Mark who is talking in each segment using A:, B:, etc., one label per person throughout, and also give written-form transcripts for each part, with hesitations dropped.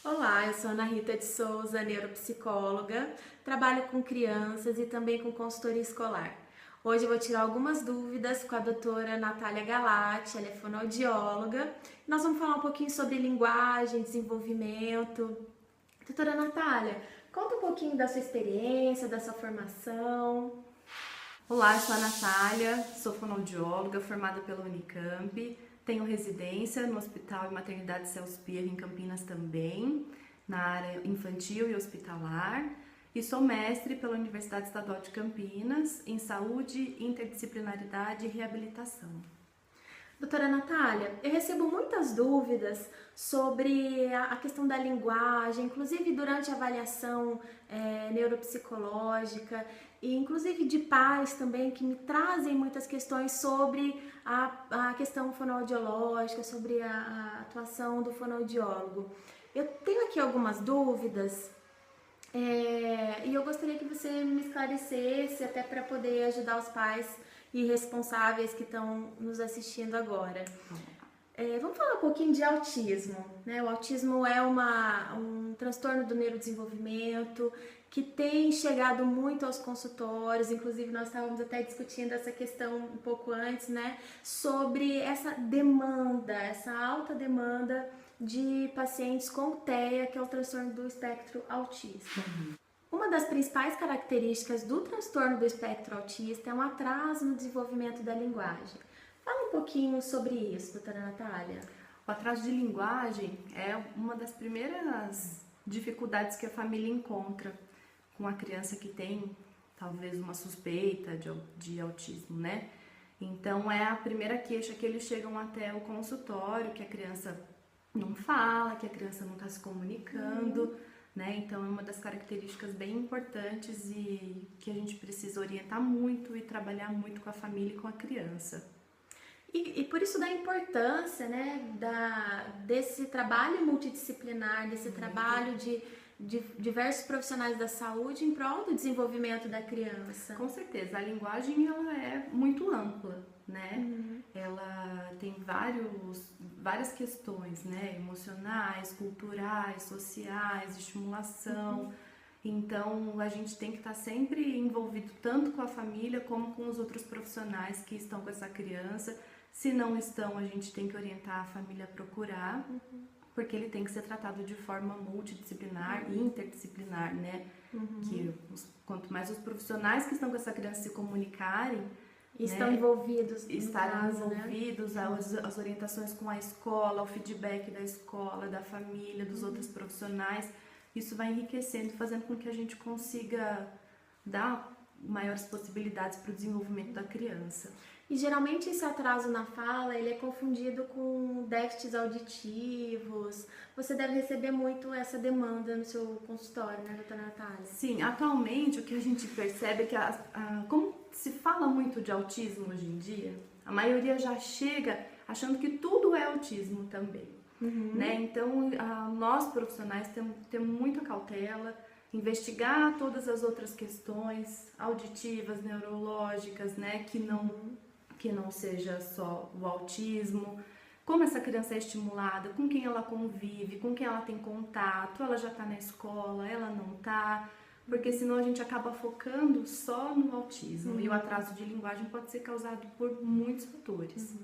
A: Olá, eu sou Ana Rita de Souza, neuropsicóloga, trabalho com crianças e também com consultoria escolar. Hoje eu vou tirar algumas dúvidas com a doutora Natália Galati, ela é fonoaudióloga. Nós vamos falar um pouquinho sobre linguagem, desenvolvimento. Doutora Natália, conta um pouquinho da sua experiência, da sua formação.
B: Olá, eu sou a Natália, sou fonoaudióloga formada pela Unicamp, tenho residência no Hospital e Maternidade Celso Pierro em Campinas também, na área infantil e hospitalar, e sou mestre pela Universidade Estadual de Campinas em Saúde, Interdisciplinaridade e Reabilitação.
A: Doutora Natália, eu recebo muitas dúvidas sobre a questão da linguagem, inclusive durante a avaliação neuropsicológica, e inclusive de pais também que me trazem muitas questões sobre a questão fonoaudiológica, sobre a atuação do fonoaudiólogo. Eu tenho aqui algumas dúvidas e eu gostaria que você me esclarecesse até para poder ajudar os pais e responsáveis que estão nos assistindo agora. Vamos falar um pouquinho de autismo, né? O autismo é um transtorno do neurodesenvolvimento que tem chegado muito aos consultórios, inclusive nós estávamos até discutindo essa questão um pouco antes, né? Sobre essa demanda, essa alta demanda de pacientes com TEA, que é o transtorno do espectro autista. Uma das principais características do transtorno do espectro autista é um atraso no desenvolvimento da linguagem. Fala um pouquinho sobre isso, doutora Natália.
B: O atraso de linguagem é uma das primeiras dificuldades que a família encontra com a criança que tem talvez uma suspeita de autismo, né? Então é a primeira queixa que eles chegam até o consultório, que a criança não fala, que a criança não está se comunicando, né? Então é uma das características bem importantes e que a gente precisa orientar muito e trabalhar muito com a família e com a criança.
A: E por isso da importância, né, desse trabalho multidisciplinar, desse trabalho de diversos profissionais da saúde em prol do desenvolvimento da criança.
B: Com certeza, a linguagem ela é muito ampla, né? Ela tem várias questões, né? Emocionais, culturais, sociais, de estimulação. Então, a gente tem que estar sempre envolvido tanto com a família como com os outros profissionais que estão com essa criança. Se não estão, a gente tem que orientar a família a procurar, porque ele tem que ser tratado de forma multidisciplinar e interdisciplinar, né? Que quanto mais os profissionais que estão com essa criança se comunicarem,
A: estão
B: né,
A: envolvidos,
B: estarem
A: caso,
B: envolvidos, né? as orientações com a escola, o feedback da escola, da família, dos outros profissionais, isso vai enriquecendo, fazendo com que a gente consiga dar maiores possibilidades para o desenvolvimento da criança.
A: E geralmente esse atraso na fala, ele é confundido com déficits auditivos. Você deve receber muito essa demanda no seu consultório, né, doutora Natália?
B: Sim, atualmente o que a gente percebe é que como se fala muito de autismo hoje em dia, a maioria já chega achando que tudo é autismo também, né? Então, nós profissionais temos que ter muita cautela, investigar todas as outras questões auditivas, neurológicas, né, que não seja só o autismo, como essa criança é estimulada, com quem ela convive, com quem ela tem contato, ela já está na escola, ela não está, porque senão a gente acaba focando só no autismo e o atraso de linguagem pode ser causado por muitos fatores.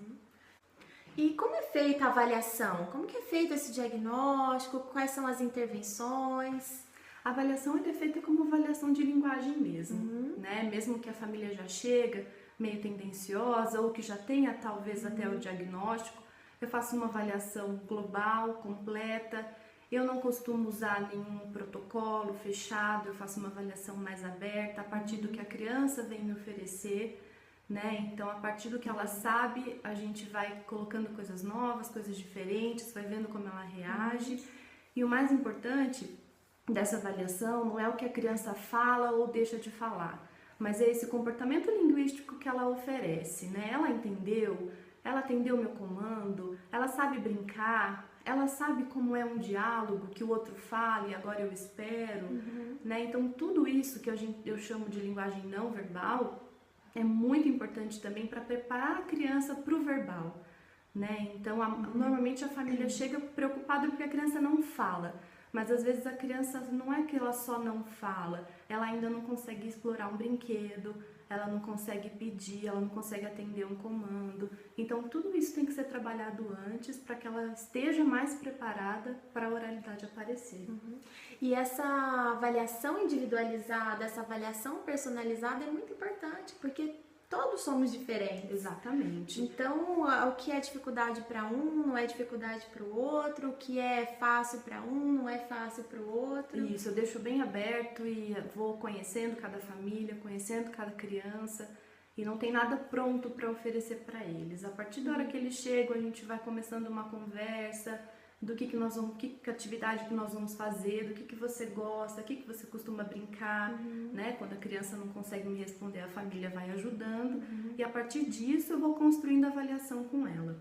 A: E como é feita a avaliação? Como que é feito esse diagnóstico? Quais são as intervenções?
B: A avaliação é feita como avaliação de linguagem mesmo, né? Mesmo que a família já chega meio tendenciosa ou que já tenha talvez até o diagnóstico, eu faço uma avaliação global, completa. Eu não costumo usar nenhum protocolo fechado, eu faço uma avaliação mais aberta a partir do que a criança vem me oferecer, né? Então, a partir do que ela sabe, a gente vai colocando coisas novas, coisas diferentes, vai vendo como ela reage. E o mais importante dessa avaliação não é o que a criança fala ou deixa de falar, mas é esse comportamento linguístico que ela oferece, né? Ela atendeu meu comando, ela sabe brincar, ela sabe como é um diálogo que o outro fala e agora eu espero, né? Então tudo isso que eu chamo de linguagem não verbal é muito importante também para preparar a criança para o verbal, né? Então normalmente a família chega preocupada porque a criança não fala, mas às vezes a criança não é que ela só não fala, ela ainda não consegue explorar um brinquedo, ela não consegue pedir, ela não consegue atender um comando. Então tudo isso tem que ser trabalhado antes para que ela esteja mais preparada para a oralidade aparecer.
A: E essa avaliação individualizada, essa avaliação personalizada é muito importante, porque todos somos diferentes.
B: Exatamente.
A: Então, o que é dificuldade para um não é dificuldade para o outro, o que é fácil para um não é fácil para o outro.
B: Isso, eu deixo bem aberto e vou conhecendo cada família, conhecendo cada criança, e não tem nada pronto para oferecer para eles. A partir da hora que eles chegam, a gente vai começando uma conversa do que nós vamos, que atividade que nós vamos fazer, do que você gosta, o que você costuma brincar, né? Quando a criança não consegue me responder, a família vai ajudando, e a partir disso eu vou construindo a avaliação com ela.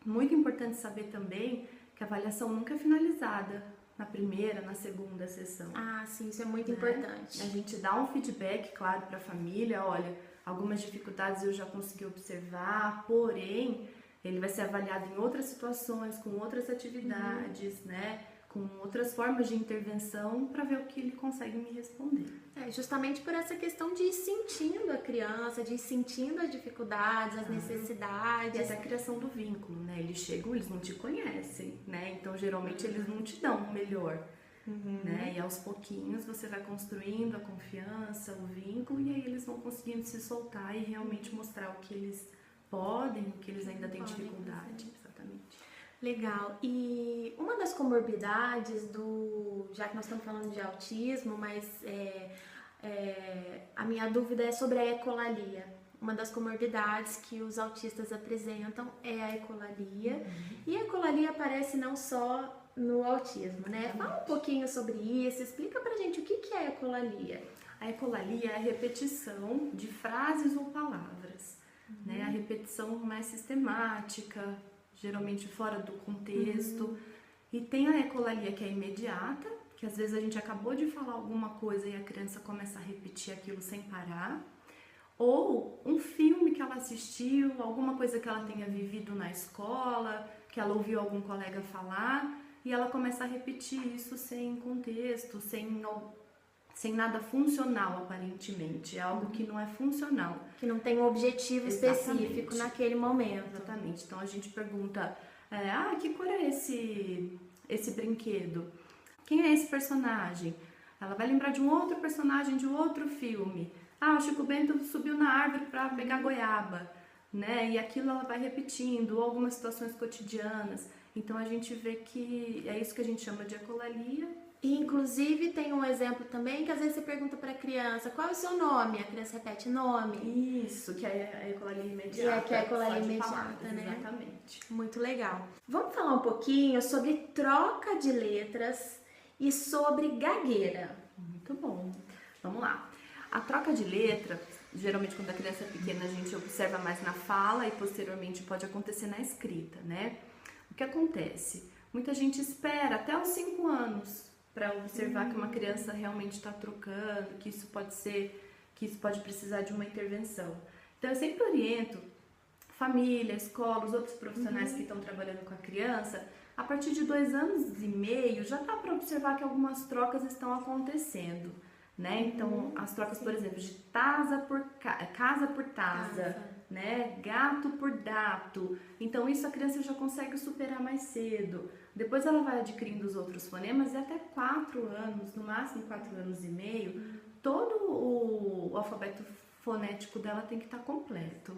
B: Muito importante saber também que a avaliação nunca é finalizada na primeira, na segunda sessão.
A: Ah, sim, isso é muito importante.
B: A gente dá um feedback, claro, para a família, olha, algumas dificuldades eu já consegui observar, porém ele vai ser avaliado em outras situações, com outras atividades, né? Com outras formas de intervenção para ver o que ele consegue me responder.
A: Justamente por essa questão de ir sentindo a criança, de ir sentindo as dificuldades, as necessidades.
B: E essa criação do vínculo, né? Eles chegam, eles não te conhecem, né? Então, geralmente, eles não te dão o melhor, né? E aos pouquinhos você vai construindo a confiança, o vínculo, e aí eles vão conseguindo se soltar e realmente mostrar o que eles podem, o que eles ainda têm dificuldade. Exatamente.
A: Legal. E uma das comorbidades já que nós estamos falando de autismo, mas a minha dúvida é sobre a ecolalia. Uma das comorbidades que os autistas apresentam é a ecolalia. E a ecolalia aparece não só no autismo, né? Fala um pouquinho sobre isso, explica pra gente o que é a ecolalia.
B: A ecolalia é a repetição de frases ou palavras, né? A repetição mais sistemática, geralmente fora do contexto. E tem a ecolalia que é imediata, que às vezes a gente acabou de falar alguma coisa e a criança começa a repetir aquilo sem parar. Ou um filme que ela assistiu, alguma coisa que ela tenha vivido na escola, que ela ouviu algum colega falar, e ela começa a repetir isso sem contexto, sem nada funcional, aparentemente. É algo que não é funcional.
A: Que não tem um objetivo específico naquele momento.
B: Exatamente. Então a gente pergunta, que cor é esse brinquedo? Quem é esse personagem? Ela vai lembrar de um outro personagem de um outro filme. O Chico Bento subiu na árvore para pegar goiaba, né? E aquilo ela vai repetindo, ou algumas situações cotidianas. Então a gente vê que é isso que a gente chama de ecolalia.
A: E, inclusive, tem um exemplo também que às vezes você pergunta para a criança qual é o seu nome, a criança repete nome.
B: Isso, que é a ecolalia imediata.
A: Que é a ecolalia imediata, né?
B: Exatamente.
A: Muito legal. Vamos falar um pouquinho sobre troca de letras e sobre gagueira.
B: Muito bom. Vamos lá. A troca de letra, geralmente quando a criança é pequena, a gente observa mais na fala e posteriormente pode acontecer na escrita, né? O que acontece? Muita gente espera até os 5 anos para observar que uma criança realmente está trocando, que isso pode precisar de uma intervenção. Então eu sempre oriento família, escola, os outros profissionais que estão trabalhando com a criança, a partir de 2 anos e meio já dá para observar que algumas trocas estão acontecendo, né? Então as trocas, por exemplo, de casa por taza, né? Gato por dato. Então isso a criança já consegue superar mais cedo. Depois ela vai adquirindo os outros fonemas e até 4 anos, no máximo 4 anos e meio, todo o alfabeto fonético dela tem que estar completo,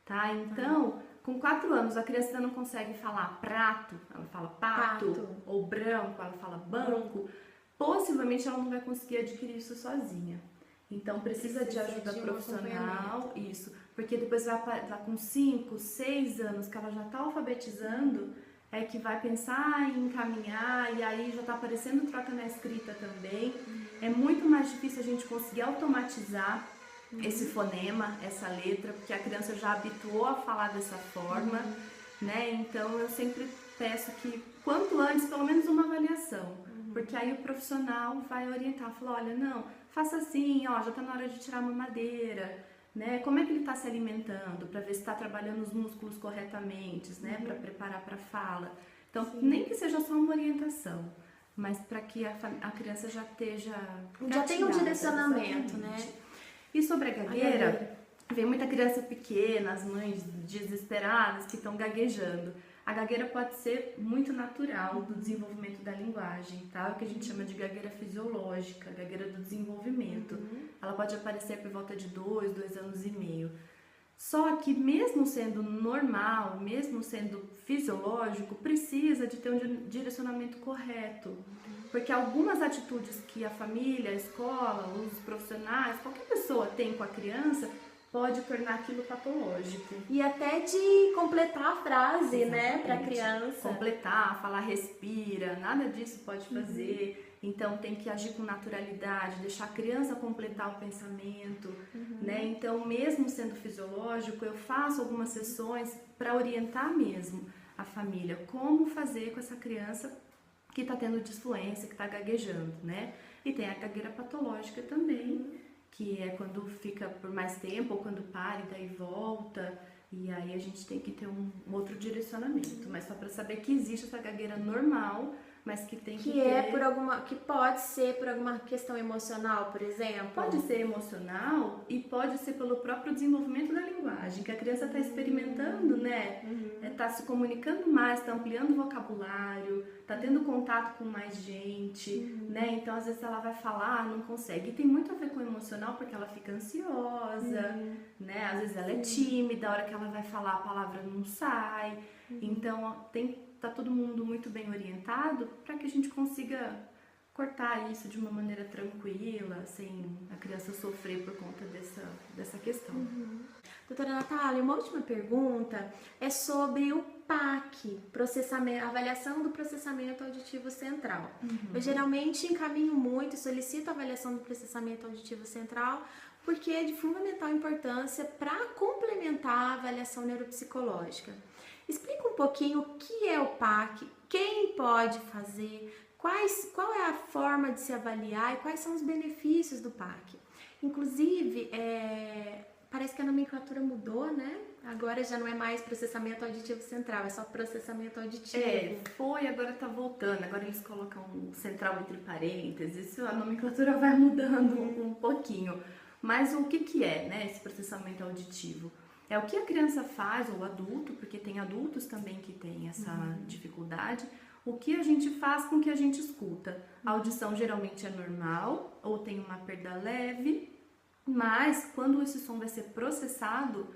B: tá? Então, com 4 anos a criança ainda não consegue falar prato, ela fala pato, ou branco, ela fala banco. Possivelmente ela não vai conseguir adquirir isso sozinha. Então precisa de ajuda profissional, isso, porque depois vai com 5, 6 anos que ela já está alfabetizando, é que vai pensar em encaminhar, e aí já está aparecendo troca na escrita também. É muito mais difícil a gente conseguir automatizar esse fonema, essa letra, porque a criança já habituou a falar dessa forma, né? Então eu sempre peço que quanto antes, pelo menos uma avaliação, porque aí o profissional vai orientar, falar, olha, não, faça assim, já está na hora de tirar a mamadeira, né? Como é que ele está se alimentando, para ver se está trabalhando os músculos corretamente, né? Para preparar para a fala. Então, nem que seja só uma orientação, mas para que a criança já esteja
A: Já tem um
B: gatilhada,
A: direcionamento,
B: exatamente.
A: né?
B: E sobre a gagueira, vem muita criança pequena, as mães desesperadas que estão gaguejando. A gagueira pode ser muito natural do desenvolvimento da linguagem, tá? O que a gente chama de gagueira fisiológica, gagueira do desenvolvimento. Ela pode aparecer por volta de 2 anos e meio. Só que mesmo sendo normal, mesmo sendo fisiológico, precisa de ter um direcionamento correto. Porque algumas atitudes que a família, a escola, os profissionais, qualquer pessoa tem com a criança, pode tornar aquilo patológico.
A: E até de completar a frase, exatamente, né, para a criança.
B: Completar, falar respira, nada disso pode fazer. Então tem que agir com naturalidade, deixar a criança completar o pensamento, né? Então, mesmo sendo fisiológico, eu faço algumas sessões para orientar mesmo a família como fazer com essa criança que está tendo disfluência, que está gaguejando, né? E tem a gagueira patológica também, que é quando fica por mais tempo ou quando para e daí volta. E aí a gente tem que ter um outro direcionamento, mas só para saber que existe essa gagueira normal, mas que tem que ter...
A: que pode ser por alguma questão emocional, por exemplo?
B: Pode ser emocional e pode ser pelo próprio desenvolvimento da linguagem, que a criança está experimentando, né? Está se comunicando mais, está ampliando o vocabulário, está tendo contato com mais gente, né? Então, às vezes ela vai falar, não consegue. E tem muito a ver com o emocional, porque ela fica ansiosa, né? Às vezes ela é tímida, a hora que ela vai falar a palavra não sai. Então, tá todo mundo muito bem orientado para que a gente consiga cortar isso de uma maneira tranquila, sem a criança sofrer por conta dessa questão.
A: Doutora Natália, uma última pergunta é sobre o PAC, avaliação do processamento auditivo central. Eu geralmente encaminho muito e solicito a avaliação do processamento auditivo central porque é de fundamental importância para complementar a avaliação neuropsicológica. Explica um pouquinho o que é o PAC, quem pode fazer, qual é a forma de se avaliar e quais são os benefícios do PAC. Inclusive, parece que a nomenclatura mudou, né? Agora já não é mais processamento auditivo central, é só processamento auditivo.
B: Agora tá voltando, agora eles colocam central entre parênteses, a nomenclatura vai mudando um pouquinho. Mas o que é, né, esse processamento auditivo? É o que a criança faz, ou o adulto, porque tem adultos também que têm essa dificuldade, o que a gente faz com o que a gente escuta. A audição geralmente é normal, ou tem uma perda leve, mas quando esse som vai ser processado,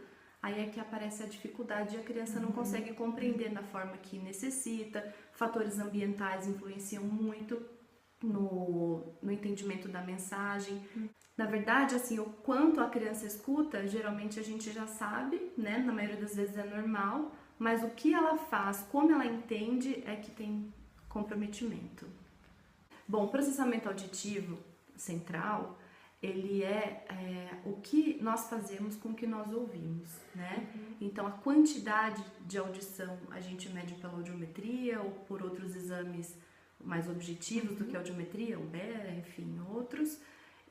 B: aí é que aparece a dificuldade e a criança não consegue compreender da forma que necessita. Fatores ambientais influenciam muito no entendimento da mensagem. Na verdade, assim, o quanto a criança escuta, geralmente a gente já sabe, né? Na maioria das vezes é normal, mas o que ela faz, como ela entende, é que tem comprometimento. Bom, o processamento auditivo central, ele é o que nós fazemos com o que nós ouvimos, né? Então, a quantidade de audição a gente mede pela audiometria ou por outros exames mais objetivos do que a audiometria, o BERA, enfim, outros.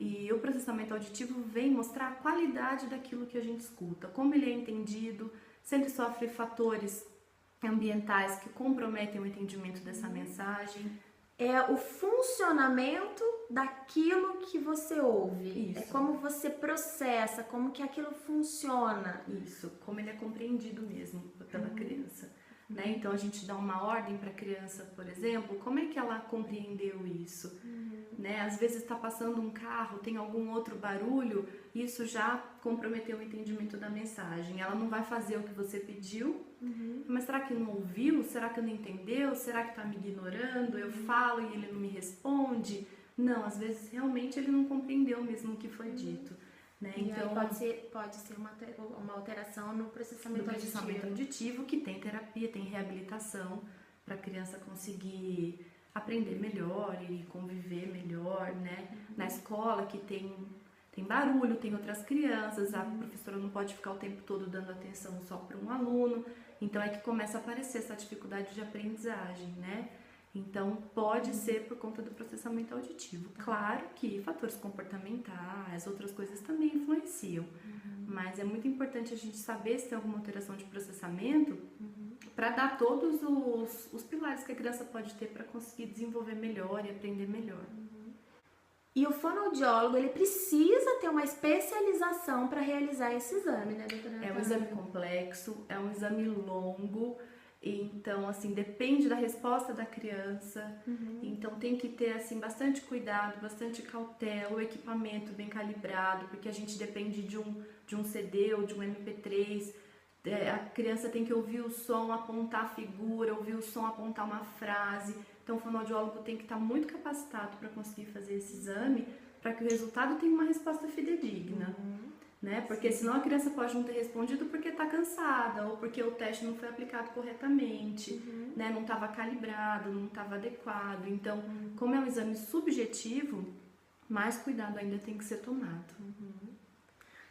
B: E o processamento auditivo vem mostrar a qualidade daquilo que a gente escuta, como ele é entendido, se ele sofre fatores ambientais que comprometem o entendimento dessa mensagem.
A: É o funcionamento daquilo que você ouve.
B: Isso.
A: É como você processa, como que aquilo funciona.
B: Isso, como ele é compreendido mesmo pela criança. Né? Então a gente dá uma ordem para a criança, por exemplo, como é que ela compreendeu isso? Né? Às vezes está passando um carro, tem algum outro barulho, isso já comprometeu o entendimento da mensagem. Ela não vai fazer o que você pediu, mas será que não ouviu? Será que não entendeu? Será que está me ignorando? Eu falo e ele não me responde? Não, às vezes realmente ele não compreendeu mesmo o que foi dito. Né?
A: Então pode ser uma alteração no processamento
B: auditivo, que tem terapia, tem reabilitação para a criança conseguir aprender melhor e conviver melhor, né? Na escola que tem barulho, tem outras crianças, a professora não pode ficar o tempo todo dando atenção só para um aluno, então é que começa a aparecer essa dificuldade de aprendizagem, né? Então, pode ser por conta do processamento auditivo. Claro que fatores comportamentais, outras coisas também influenciam, mas é muito importante a gente saber se tem alguma alteração de processamento para dar todos os pilares que a criança pode ter para conseguir desenvolver melhor e aprender melhor.
A: E o fonoaudiólogo, ele precisa ter uma especialização para realizar esse exame, né, doutora?
B: É um exame complexo, é um exame longo, então, assim, depende da resposta da criança. Então, tem que ter, assim, bastante cuidado, bastante cautela, o equipamento bem calibrado, porque a gente depende de um CD ou de um MP3. A criança tem que ouvir o som, apontar a figura, ouvir o som, apontar uma frase. Então, o fonoaudiólogo tem que estar muito capacitado para conseguir fazer esse exame, para que o resultado tenha uma resposta fidedigna, né? Porque senão a criança pode não ter respondido porque está cansada, ou porque o teste não foi aplicado corretamente, né? Não estava calibrado, não estava adequado. Então, como é um exame subjetivo, mais cuidado ainda tem que ser tomado.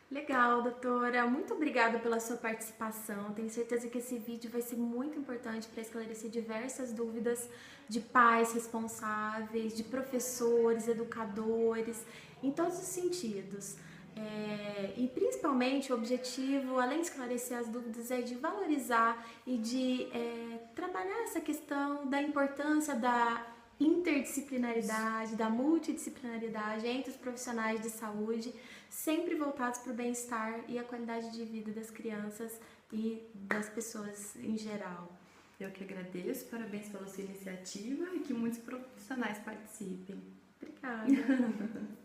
A: Legal, doutora. Muito obrigada pela sua participação. Tenho certeza que esse vídeo vai ser muito importante para esclarecer diversas dúvidas de pais responsáveis, de professores, educadores, em todos os sentidos. E principalmente o objetivo, além de esclarecer as dúvidas, é de valorizar e de trabalhar essa questão da importância da interdisciplinaridade, da multidisciplinaridade entre os profissionais de saúde, sempre voltados para o bem-estar e a qualidade de vida das crianças e das pessoas em geral.
B: Eu que agradeço, parabéns pela sua iniciativa e que muitos profissionais participem.
A: Obrigada.